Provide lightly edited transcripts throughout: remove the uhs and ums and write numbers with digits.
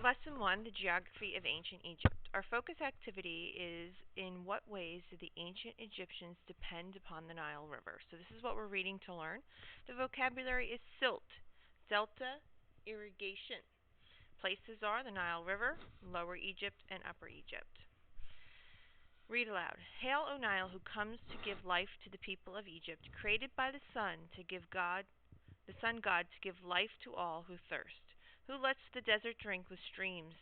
Lesson 1, the Geography of Ancient Egypt. Our focus activity is in what ways did the ancient Egyptians depend upon the Nile River? So this is what we're reading to learn. The vocabulary is silt, delta, irrigation. Places are the Nile River, Lower Egypt, and Upper Egypt. Read aloud. Hail, O Nile, who comes to give life to the people of Egypt, created by the sun god to give life to all who thirst, who lets the desert drink with streams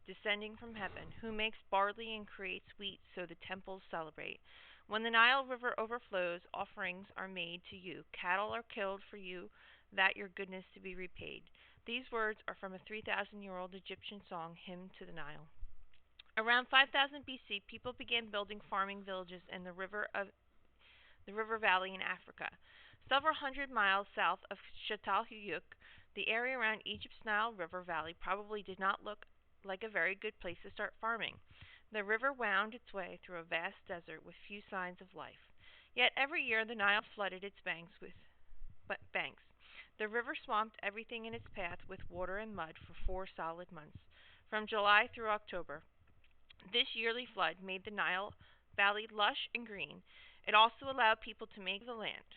descending from heaven, who makes barley and creates wheat so the temples celebrate. When the Nile River overflows, offerings are made to you, cattle are killed for you, that your goodness to be repaid. These words are from a 3,000-year-old Egyptian song, Hymn to the Nile. Around 5000 BC, people began building farming villages in the river valley in Africa. Several hundred miles south of Çatalhöyük, the area around Egypt's Nile River Valley probably did not look like a very good place to start farming. The river wound its way through a vast desert with few signs of life. Yet every year the Nile flooded its banks. The river swamped everything in its path with water and mud for 4 solid months, from July through October. This yearly flood made the Nile Valley lush and green. It also allowed people to make the land.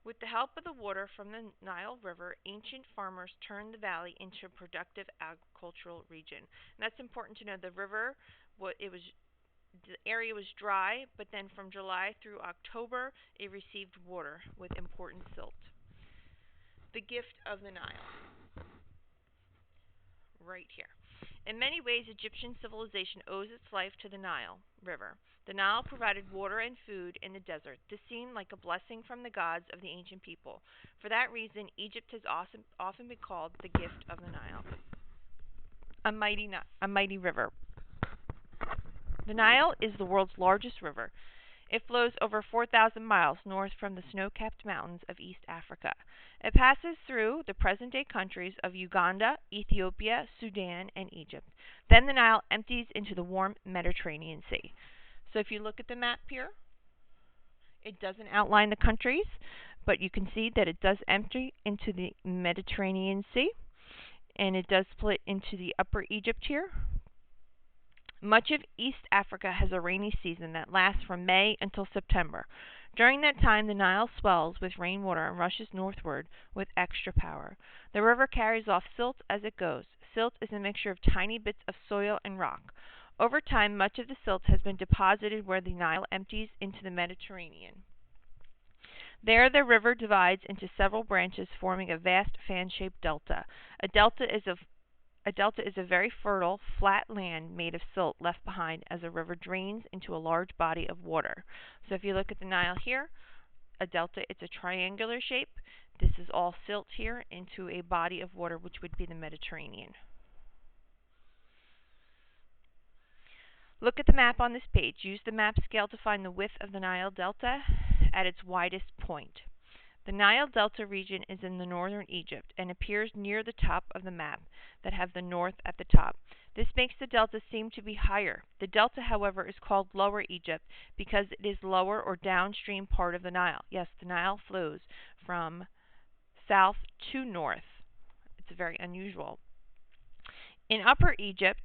With the help of the water from the Nile River, ancient farmers turned the valley into a productive agricultural region. And that's important to know. The area was dry, but then from July through October, it received water with important silt. The gift of the Nile, right here. In many ways, Egyptian civilization owes its life to the Nile River. The Nile provided water and food in the desert. This seemed like a blessing from the gods of the ancient people. For that reason, Egypt has often been called the gift of the Nile, a mighty river. The Nile is the world's largest river. It flows over 4,000 miles north from the snow-capped mountains of East Africa. It passes through the present-day countries of Uganda, Ethiopia, Sudan, and Egypt. Then the Nile empties into the warm Mediterranean Sea. So if you look at the map here, it doesn't outline the countries, but you can see that it does empty into the Mediterranean Sea, and it does split into the Upper Egypt here. Much of East Africa has a rainy season that lasts from May until September. During that time, the Nile swells with rainwater and rushes northward with extra power. The river carries off silt as it goes. Silt is a mixture of tiny bits of soil and rock. Over time, much of the silt has been deposited where the Nile empties into the Mediterranean. There, the river divides into several branches, forming a vast fan-shaped delta. A delta is a very fertile, flat land made of silt left behind as a river drains into a large body of water. So if you look at the Nile here, a delta, it's a triangular shape. This is all silt here into a body of water, which would be the Mediterranean. Look at the map on this page. Use the map scale to find the width of the Nile Delta at its widest point. The Nile Delta region is in the northern Egypt and appears near the top of the map that have the north at the top. This makes the delta seem to be higher. The delta, however, is called Lower Egypt because it is lower or downstream part of the Nile. Yes, the Nile flows from south to north. It's very unusual. In Upper Egypt,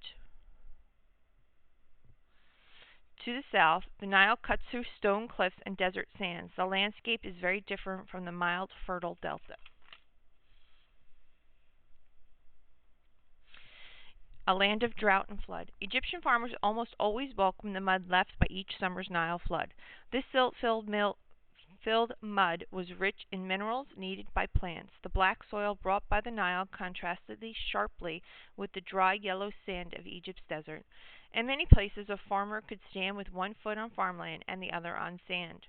to the south, the Nile cuts through stone cliffs and desert sands. The landscape is very different from the mild, fertile delta. A land of drought and flood. Egyptian farmers almost always welcome the mud left by each summer's Nile flood. This silt-filled mud was rich in minerals needed by plants. The black soil brought by the Nile contrasted sharply with the dry yellow sand of Egypt's desert. In many places, a farmer could stand with one foot on farmland and the other on sand.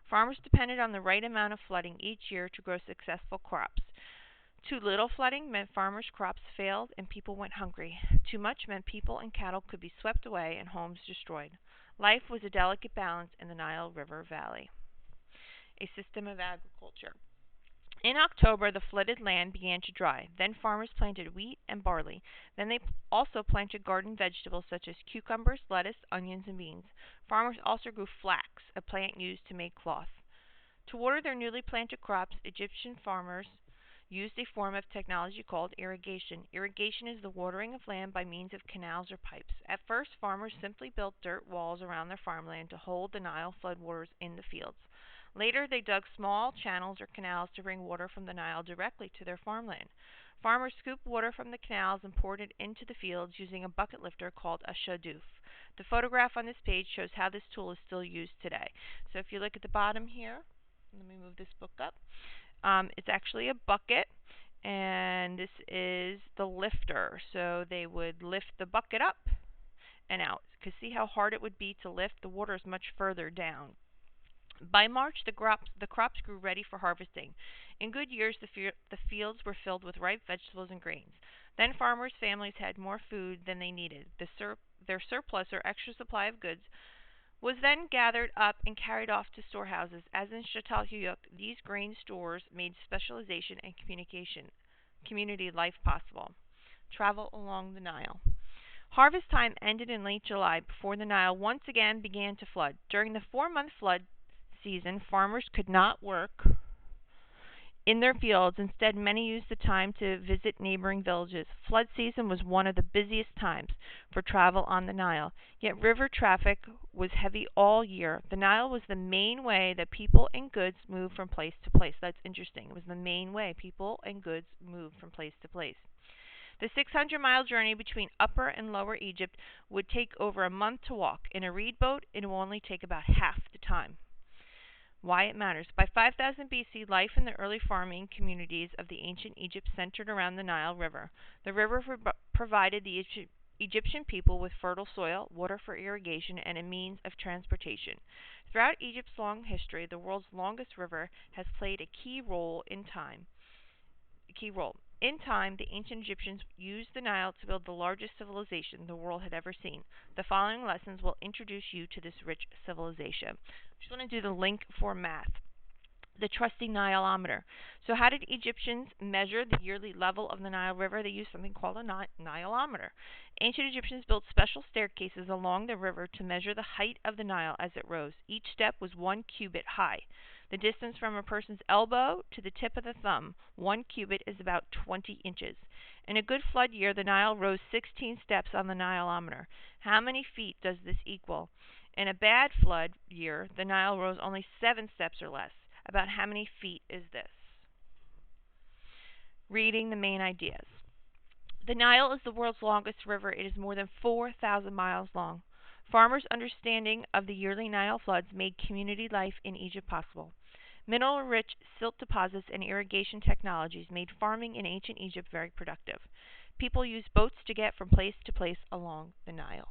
Farmers depended on the right amount of flooding each year to grow successful crops. Too little flooding meant farmers' crops failed and people went hungry. Too much meant people and cattle could be swept away and homes destroyed. Life was a delicate balance in the Nile River Valley. A system of agriculture. In October, the flooded land began to dry. Then farmers planted wheat and barley. Then they also planted garden vegetables such as cucumbers, lettuce, onions, and beans. Farmers also grew flax, a plant used to make cloth. To water their newly planted crops, Egyptian farmers used a form of technology called irrigation. Irrigation is the watering of land by means of canals or pipes. At first, farmers simply built dirt walls around their farmland to hold the Nile floodwaters in the fields. Later, they dug small channels or canals to bring water from the Nile directly to their farmland. Farmers scooped water from the canals and poured it into the fields using a bucket lifter called a shaduf. The photograph on this page shows how this tool is still used today. So if you look at the bottom here, let me move this book up. It's actually a bucket, and this is the lifter. So they would lift the bucket up and out. Because see how hard it would be to lift? The water is much further down. By March, the crops grew ready for harvesting. In good years, the fields were filled with ripe vegetables and grains. Then farmers' families had more food than they needed. Their surplus or extra supply of goods was then gathered up and carried off to storehouses. As in Çatalhöyük, these grain stores made specialization and community life possible. Travel along the Nile. Harvest time ended in late July before the Nile once again began to flood. During the 4-month flood season, farmers could not work in their fields. Instead, many used the time to visit neighboring villages. Flood season was one of the busiest times for travel on the Nile, yet river traffic was heavy all year. The Nile was the main way that people and goods moved from place to place. That's interesting. It was the main way people and goods moved from place to place. The 600-mile journey between Upper and Lower Egypt would take over a month to walk. In a reed boat, it will only take about half the time. Why it matters. By 5000 BC, life in the early farming communities of the ancient Egypt centered around the Nile River. The river provided the Egyptian people with fertile soil, water for irrigation, and a means of transportation. Throughout Egypt's long history, the world's longest river has played a key role. In time, the ancient Egyptians used the Nile to build the largest civilization the world had ever seen. The following lessons will introduce you to this rich civilization. I just want to do the link for math. The trusty Nileometer. So how did Egyptians measure the yearly level of the Nile River? They used something called a Nileometer. Ancient Egyptians built special staircases along the river to measure the height of the Nile as it rose. Each step was 1 cubit high. The distance from a person's elbow to the tip of the thumb, 1 cubit, is about 20 inches. In a good flood year, the Nile rose 16 steps on the Nileometer. How many feet does this equal? In a bad flood year, the Nile rose only 7 steps or less. About how many feet is this? Reading the main ideas. The Nile is the world's longest river. It is more than 4,000 miles long. Farmers' understanding of the yearly Nile floods made community life in Egypt possible. Mineral-rich silt deposits and irrigation technologies made farming in ancient Egypt very productive. People used boats to get from place to place along the Nile.